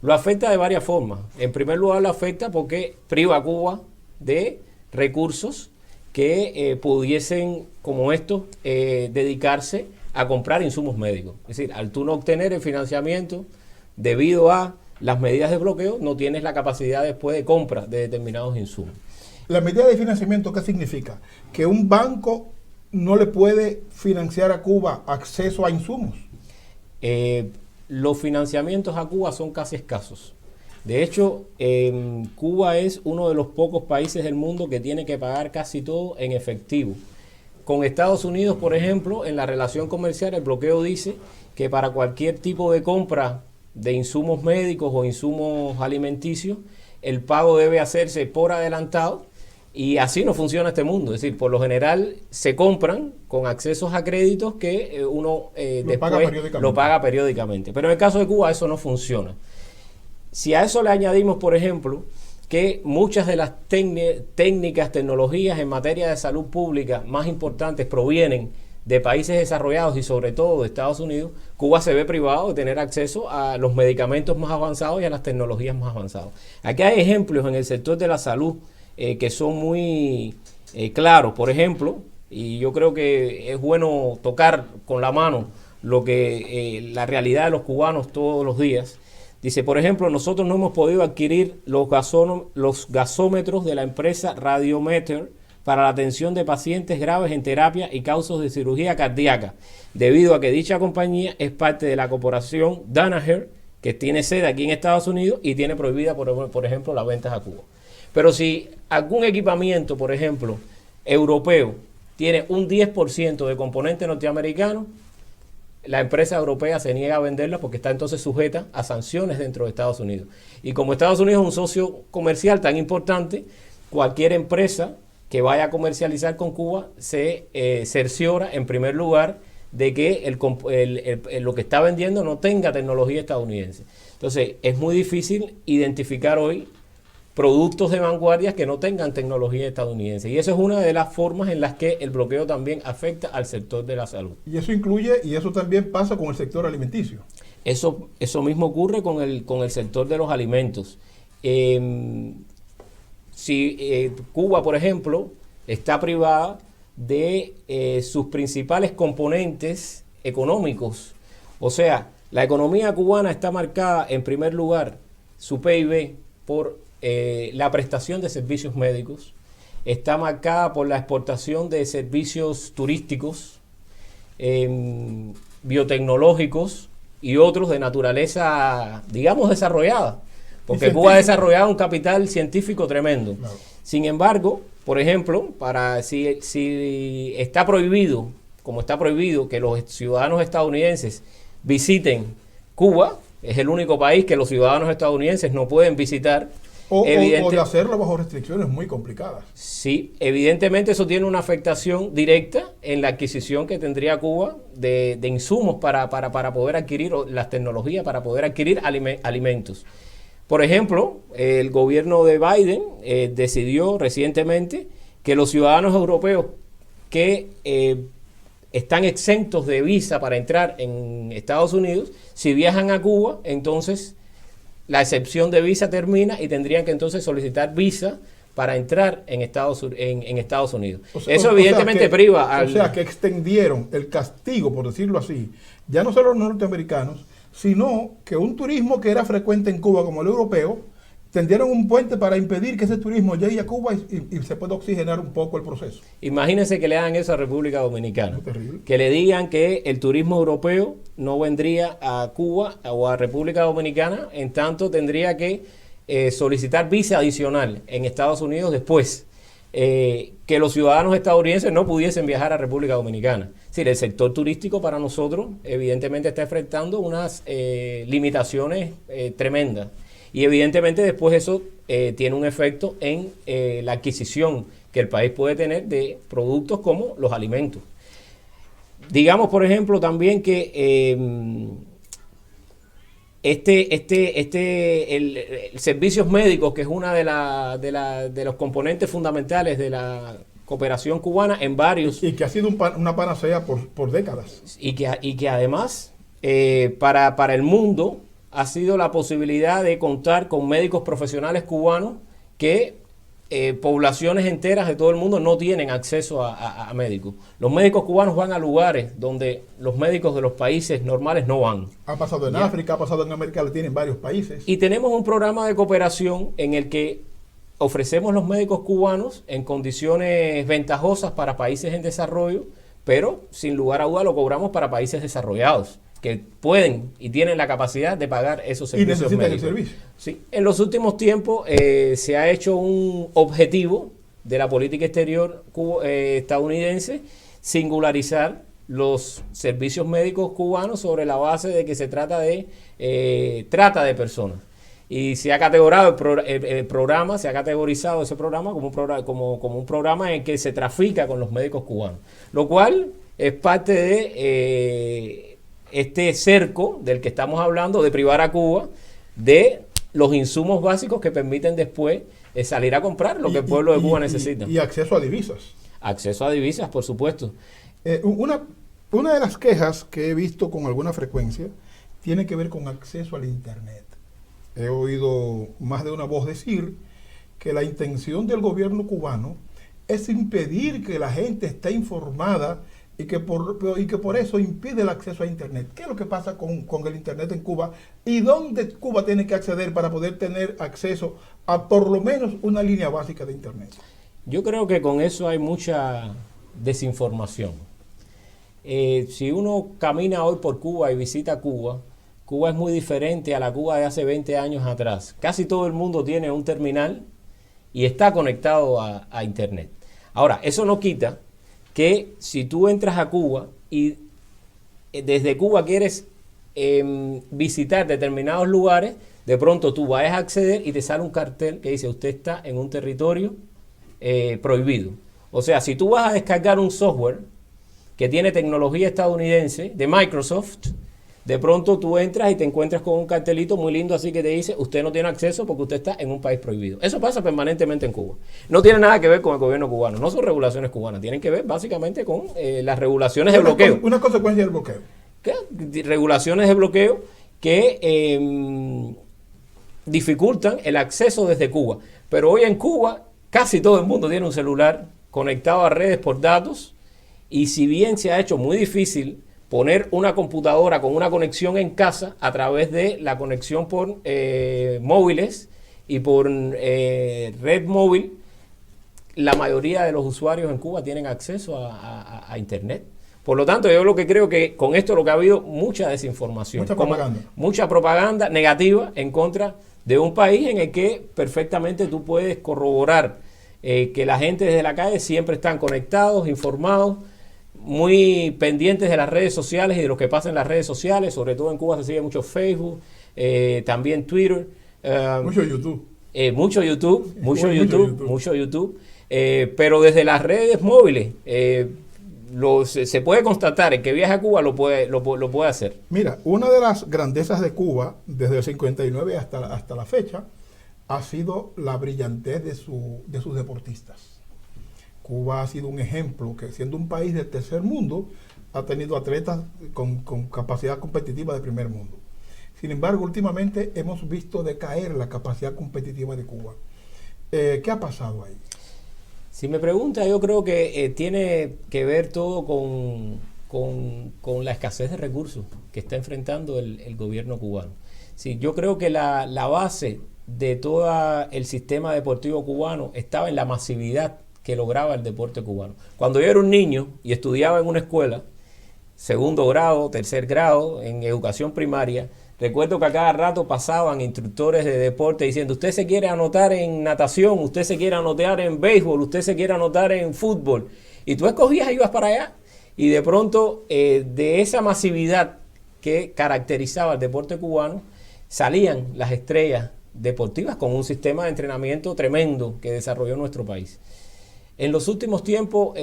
Lo afecta de varias formas. En primer lugar, lo afecta porque priva a Cuba de recursos que pudiesen, como estos, dedicarse a comprar insumos médicos. Es decir, al tú no obtener el financiamiento debido a las medidas de bloqueo, no tienes la capacidad después de compra de determinados insumos. ¿La medida de financiamiento qué significa? Que un banco no le puede financiar a Cuba acceso a insumos. Los financiamientos a Cuba son casi escasos. De hecho, Cuba es uno de los pocos países del mundo que tiene que pagar casi todo en efectivo. Con Estados Unidos, por ejemplo, en la relación comercial, el bloqueo dice que para cualquier tipo de compra de insumos médicos o insumos alimenticios, el pago debe hacerse por adelantado, y así no funciona este mundo. Es decir, por lo general se compran con accesos a créditos que uno después lo paga periódicamente. Pero en el caso de Cuba eso no funciona. Si a eso le añadimos, por ejemplo, que muchas de las técnicas, tecnologías en materia de salud pública más importantes provienen de países desarrollados y sobre todo de Estados Unidos, Cuba se ve privado de tener acceso a los medicamentos más avanzados y a las tecnologías más avanzadas. Aquí hay ejemplos en el sector de la salud que son muy claros. Por ejemplo, y yo creo que es bueno tocar con la mano lo que la realidad de los cubanos todos los días. Dice, por ejemplo, nosotros no hemos podido adquirir los gasómetros de la empresa Radiometer para la atención de pacientes graves en terapia y casos de cirugía cardíaca, debido a que dicha compañía es parte de la corporación Danaher, que tiene sede aquí en Estados Unidos y tiene prohibida, por ejemplo, las ventas a Cuba. Pero si algún equipamiento, por ejemplo, europeo, tiene un 10% de componente norteamericano, la empresa europea se niega a venderla porque está entonces sujeta a sanciones dentro de Estados Unidos. Y como Estados Unidos es un socio comercial tan importante, cualquier empresa que vaya a comercializar con Cuba se cerciora en primer lugar de que lo que está vendiendo no tenga tecnología estadounidense. Entonces es muy difícil identificar hoy productos de vanguardia que no tengan tecnología estadounidense. Y eso es una de las formas en las que el bloqueo también afecta al sector de la salud. Y eso incluye, y eso también pasa con el sector alimenticio. Eso mismo ocurre con el sector de los alimentos. Cuba, por ejemplo, está privada de sus principales componentes económicos. O sea, la economía cubana está marcada, en primer lugar, su PIB, por la prestación de servicios médicos, está marcada por la exportación de servicios turísticos, biotecnológicos y otros de naturaleza, digamos, desarrollada, porque Cuba ha desarrollado un capital científico tremendo. Claro. Sin embargo, por ejemplo, si está prohibido, como está prohibido que los ciudadanos estadounidenses visiten Cuba, es el único país que los ciudadanos estadounidenses no pueden visitar. O de hacerlo bajo restricciones muy complicadas. Sí, evidentemente eso tiene una afectación directa en la adquisición que tendría Cuba de insumos para poder adquirir, o las tecnologías para poder adquirir alimentos. Por ejemplo, el gobierno de Biden decidió recientemente que los ciudadanos europeos que están exentos de visa para entrar en Estados Unidos, si viajan a Cuba, entonces la excepción de visa termina y tendrían que entonces solicitar visa para entrar en Estados Unidos. Eso evidentemente priva al... O sea, que extendieron el castigo, por decirlo así, ya no solo a los norteamericanos, sino que un turismo que era frecuente en Cuba como el europeo, tendieron un puente para impedir que ese turismo llegue a Cuba y se pueda oxigenar un poco el proceso. Imagínense que le hagan eso a República Dominicana. Que le digan que el turismo europeo no vendría a Cuba o a República Dominicana, en tanto tendría que solicitar visa adicional en Estados Unidos después. Que los ciudadanos estadounidenses no pudiesen viajar a República Dominicana. Es decir, el sector turístico para nosotros evidentemente está enfrentando unas limitaciones tremendas. Y evidentemente después eso tiene un efecto en la adquisición que el país puede tener de productos como los alimentos. Digamos, por ejemplo, también que el servicios médicos, que es una de los componentes fundamentales de la cooperación cubana en varios... Y que ha sido una panacea por décadas. Y que además, para el mundo, ha sido la posibilidad de contar con médicos profesionales cubanos que poblaciones enteras de todo el mundo no tienen acceso a médicos. Los médicos cubanos van a lugares donde los médicos de los países normales no van. Ha pasado en África, ha pasado en América Latina, en varios países. Y tenemos un programa de cooperación en el que ofrecemos los médicos cubanos en condiciones ventajosas para países en desarrollo, pero sin lugar a duda lo cobramos para países desarrollados, que pueden y tienen la capacidad de pagar esos servicios médicos. Y necesitan el servicio. Sí. En los últimos tiempos se ha hecho un objetivo de la política exterior estadounidense, singularizar los servicios médicos cubanos sobre la base de que se trata de trata de personas. Y se ha categorizado el programa, se ha categorizado ese programa como un programa en el que se trafica con los médicos cubanos, lo cual es parte de este cerco del que estamos hablando, de privar a Cuba de los insumos básicos que permiten después salir a comprar lo que el pueblo de Cuba necesita. Y acceso a divisas. Acceso a divisas, por supuesto. Una de las quejas que he visto con alguna frecuencia tiene que ver con acceso al Internet. He oído más de una voz decir que la intención del gobierno cubano es impedir que la gente esté informada y que por eso impide el acceso a Internet. ¿Qué es lo que pasa con el Internet en Cuba? ¿Y dónde Cuba tiene que acceder para poder tener acceso a por lo menos una línea básica de Internet? Yo creo que con eso hay mucha desinformación. Si uno camina hoy por Cuba y visita Cuba, Cuba es muy diferente a la Cuba de hace 20 años atrás. Casi todo el mundo tiene un terminal y está conectado a Internet. Ahora, eso no quita que si tú entras a Cuba y desde Cuba quieres visitar determinados lugares, de pronto tú vas a acceder y te sale un cartel que dice usted está en un territorio prohibido. O sea, si tú vas a descargar un software que tiene tecnología estadounidense de Microsoft, de pronto tú entras y te encuentras con un cartelito muy lindo así que te dice usted no tiene acceso porque usted está en un país prohibido. Eso pasa permanentemente en Cuba. No tiene nada que ver con el gobierno cubano, no son regulaciones cubanas, tienen que ver básicamente con las regulaciones de bloqueo. Una consecuencia del bloqueo. ¿Qué? Regulaciones de bloqueo que dificultan el acceso desde Cuba. Pero hoy en Cuba casi todo el mundo tiene un celular conectado a redes por datos y si bien se ha hecho muy difícil poner una computadora con una conexión en casa a través de la conexión por móviles y por red móvil, la mayoría de los usuarios en Cuba tienen acceso a Internet. Por lo tanto, yo lo que creo que con esto lo que ha habido mucha desinformación. Mucha propaganda negativa en contra de un país en el que perfectamente tú puedes corroborar que la gente desde la calle siempre están conectados, informados, muy pendientes de las redes sociales y de lo que pasa en las redes sociales. Sobre todo en Cuba se sigue mucho Facebook, también Twitter. Mucho YouTube. Mucho YouTube. Pero desde las redes móviles se puede constatar, el que viaja a Cuba lo puede hacer. Mira, una de las grandezas de Cuba, desde el 59 hasta la fecha, ha sido la brillantez de sus deportistas. Cuba ha sido un ejemplo que, siendo un país del tercer mundo, ha tenido atletas con capacidad competitiva de primer mundo. Sin embargo, últimamente hemos visto decaer la capacidad competitiva de Cuba. ¿Qué ha pasado ahí? Si me pregunta, yo creo que tiene que ver todo con la escasez de recursos que está enfrentando el gobierno cubano. Sí, yo creo que la base de todo el sistema deportivo cubano estaba en la masividad que lograba el deporte cubano. Cuando yo era un niño y estudiaba en una escuela, segundo grado, tercer grado, en educación primaria, recuerdo que a cada rato pasaban instructores de deporte diciendo, usted se quiere anotar en natación, usted se quiere anotar en béisbol, usted se quiere anotar en fútbol. Y tú escogías y ibas para allá. Y de pronto, de esa masividad que caracterizaba el deporte cubano, salían las estrellas deportivas con un sistema de entrenamiento tremendo que desarrolló nuestro país. En los últimos tiempos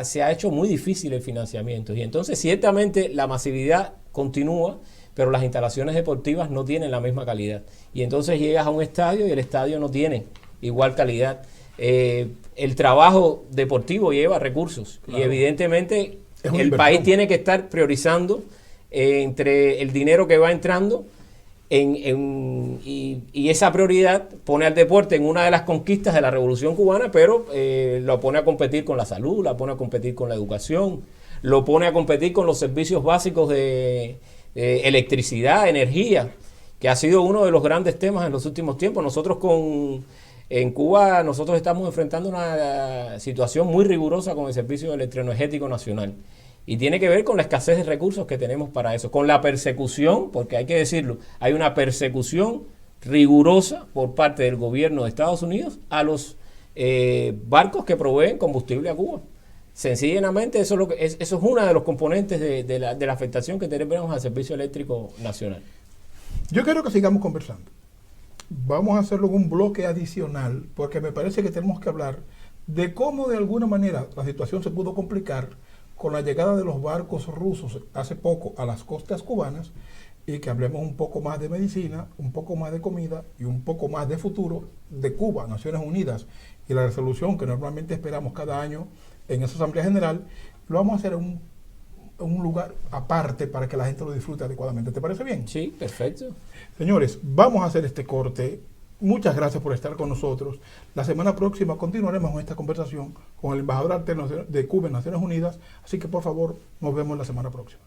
se ha hecho muy difícil el financiamiento y entonces ciertamente la masividad continúa, pero las instalaciones deportivas no tienen la misma calidad. Y entonces llegas a un estadio y el estadio no tiene igual calidad. El trabajo deportivo lleva recursos, claro, y evidentemente el país tiene que estar priorizando entre el dinero que va entrando y esa prioridad pone al deporte en una de las conquistas de la Revolución Cubana, pero lo pone a competir con la salud, la pone a competir con la educación, lo pone a competir con los servicios básicos de electricidad, energía, que ha sido uno de los grandes temas en los últimos tiempos. En Cuba nosotros estamos enfrentando una situación muy rigurosa con el Servicio Electroenergético Nacional. Y tiene que ver con la escasez de recursos que tenemos para eso, con la persecución, porque hay que decirlo, hay una persecución rigurosa por parte del gobierno de Estados Unidos a los barcos que proveen combustible a Cuba. Sencillamente eso es uno de los componentes de la afectación que tenemos al Servicio Eléctrico Nacional. Yo quiero que sigamos conversando. Vamos a hacerlo en un bloque adicional, porque me parece que tenemos que hablar de cómo de alguna manera la situación se pudo complicar con la llegada de los barcos rusos hace poco a las costas cubanas, y que hablemos un poco más de medicina, un poco más de comida y un poco más de futuro de Cuba, Naciones Unidas, y la resolución que normalmente esperamos cada año en esa Asamblea General. Lo vamos a hacer en un lugar aparte para que la gente lo disfrute adecuadamente. ¿Te parece bien? Sí, perfecto. Señores, vamos a hacer este corte. Muchas gracias por estar con nosotros. La semana próxima continuaremos con esta conversación con el embajador alterno de Cuba en Naciones Unidas, así que por favor nos vemos la semana próxima.